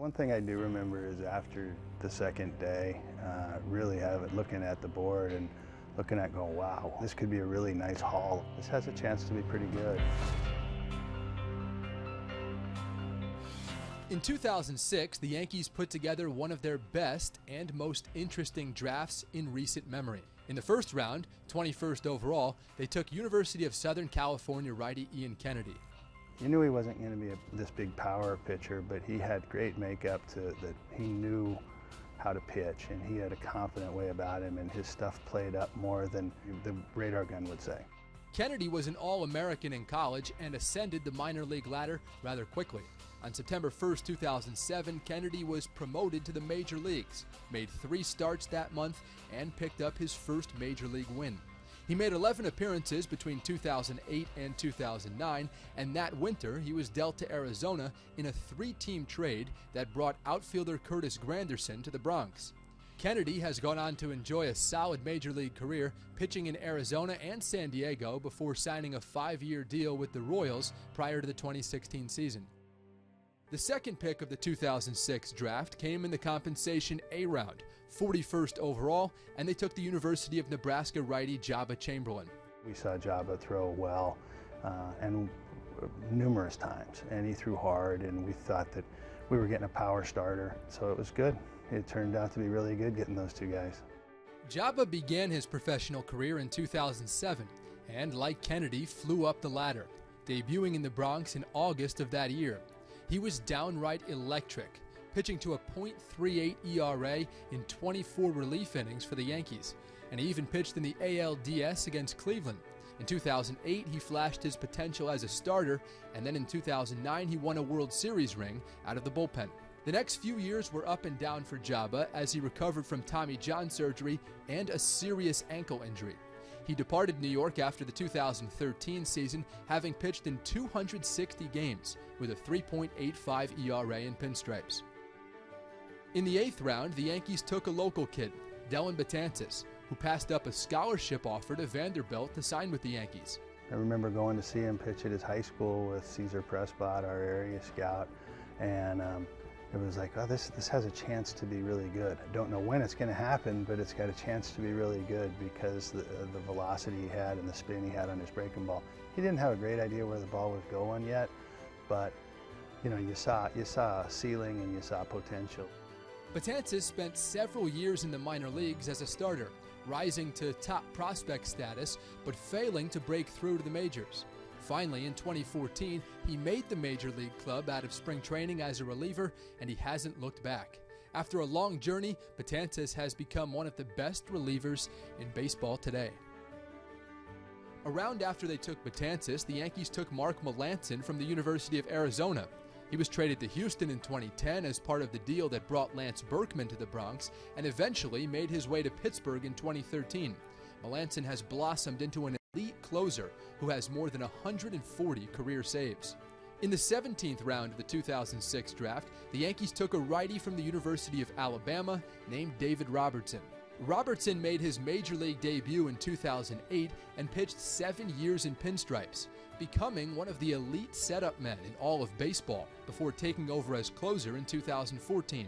One thing I do remember is after the second day, really looking at the board and looking at going, wow, this could be a really nice haul. This has a chance to be pretty good. In 2006, the Yankees put together one of their best and most interesting drafts in recent memory. In the first round, 21st overall, they took University of Southern California righty Ian Kennedy. You knew he wasn't going to be this big power pitcher, but he had great makeup that he knew how to pitch, and he had a confident way about him, and his stuff played up more than the radar gun would say. Kennedy was an All-American in college and ascended the minor league ladder rather quickly. On September 1st, 2007, Kennedy was promoted to the major leagues, made 3 starts that month, and picked up his first major league win. He made 11 appearances between 2008 and 2009, and that winter he was dealt to Arizona in a 3-team trade that brought outfielder Curtis Granderson to the Bronx. Kennedy has gone on to enjoy a solid major league career, pitching in Arizona and San Diego before signing a 5-year deal with the Royals prior to the 2016 season. The second pick of the 2006 draft came in the compensation A round, 41st overall, and they took the University of Nebraska righty Jabba Chamberlain. We saw Jabba throw well and numerous times, and he threw hard, and we thought that we were getting a power starter, so it was good. It turned out to be really good getting those 2 guys. Jabba began his professional career in 2007 and, like Kennedy, flew up the ladder, debuting in the Bronx in August of that year. He was downright electric, pitching to a .38 ERA in 24 relief innings for the Yankees, and he even pitched in the ALDS against Cleveland. In 2008, he flashed his potential as a starter, and then in 2009, he won a World Series ring out of the bullpen. The next few years were up and down for Jabba as he recovered from Tommy John surgery and a serious ankle injury. He departed New York after the 2013 season, having pitched in 260 games with a 3.85 ERA in pinstripes. In the 8th round, the Yankees took a local kid, Dellin Betances, who passed up a scholarship offer to Vanderbilt to sign with the Yankees. I remember going to see him pitch at his high school with Cesar Prescott, our area scout, and it was like, oh, this has a chance to be really good. I don't know when it's going to happen, but it's got a chance to be really good because the velocity he had and the spin he had on his breaking ball. He didn't have a great idea where the ball was going yet, but you know, you saw a ceiling and you saw potential. Betances spent several years in the minor leagues as a starter, rising to top prospect status, but failing to break through to the majors. Finally, in 2014, he made the Major League club out of spring training as a reliever, and he hasn't looked back. After a long journey, Betances has become one of the best relievers in baseball today. A round after they took Betances, the Yankees took Mark Melancon from the University of Arizona. He was traded to Houston in 2010 as part of the deal that brought Lance Berkman to the Bronx, and eventually made his way to Pittsburgh in 2013. Melancon has blossomed into an elite closer who has more than 140 career saves. In the 17th round of the 2006 draft, the Yankees took a righty from the University of Alabama named David Robertson. Robertson made his major league debut in 2008 and pitched 7 years in pinstripes, becoming one of the elite setup men in all of baseball before taking over as closer in 2014.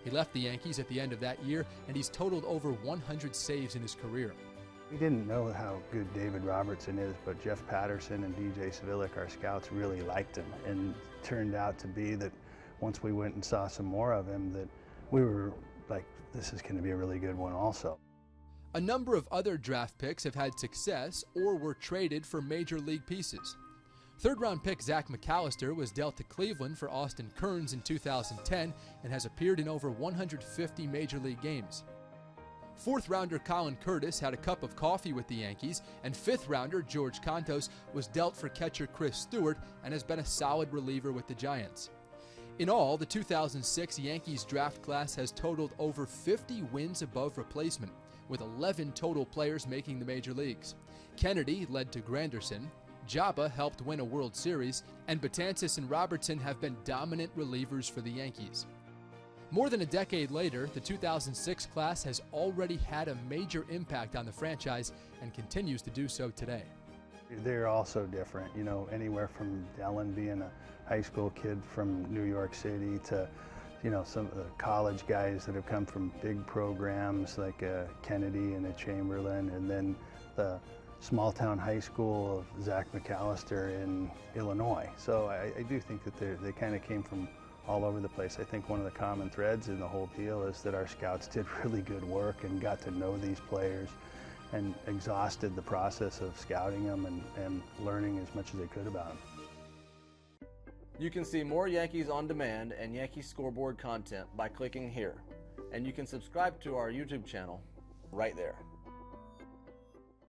He left the Yankees at the end of that year, and he's totaled over 100 saves in his career. We didn't know how good David Robertson is, but Jeff Patterson and DJ Savilic, our scouts, really liked him. And it turned out to be that once we went and saw some more of him, that we were like, this is going to be a really good one also. A number of other draft picks have had success or were traded for major league pieces. Third-round pick Zach McAllister was dealt to Cleveland for Austin Kearns in 2010 and has appeared in over 150 major league games. Fourth-rounder Colin Curtis had a cup of coffee with the Yankees, and fifth-rounder George Contos was dealt for catcher Chris Stewart and has been a solid reliever with the Giants. In all, the 2006 Yankees draft class has totaled over 50 wins above replacement, with 11 total players making the major leagues. Kennedy led to Granderson, Jabba helped win a World Series, and Betances and Robertson have been dominant relievers for the Yankees. More than a decade later, the 2006 class has already had a major impact on the franchise and continues to do so today. They're all so different, you know, anywhere from Dellin being a high school kid from New York City to, some of the college guys that have come from big programs like Kennedy and Chamberlain, and then the small town high school of Zach McAllister in Illinois. So I do think that they kind of came from all over the place. I think one of the common threads in the whole deal is that our scouts did really good work and got to know these players and exhausted the process of scouting them and learning as much as they could about them. You can see more Yankees on Demand and Yankees scoreboard content by clicking here. And you can subscribe to our YouTube channel right there.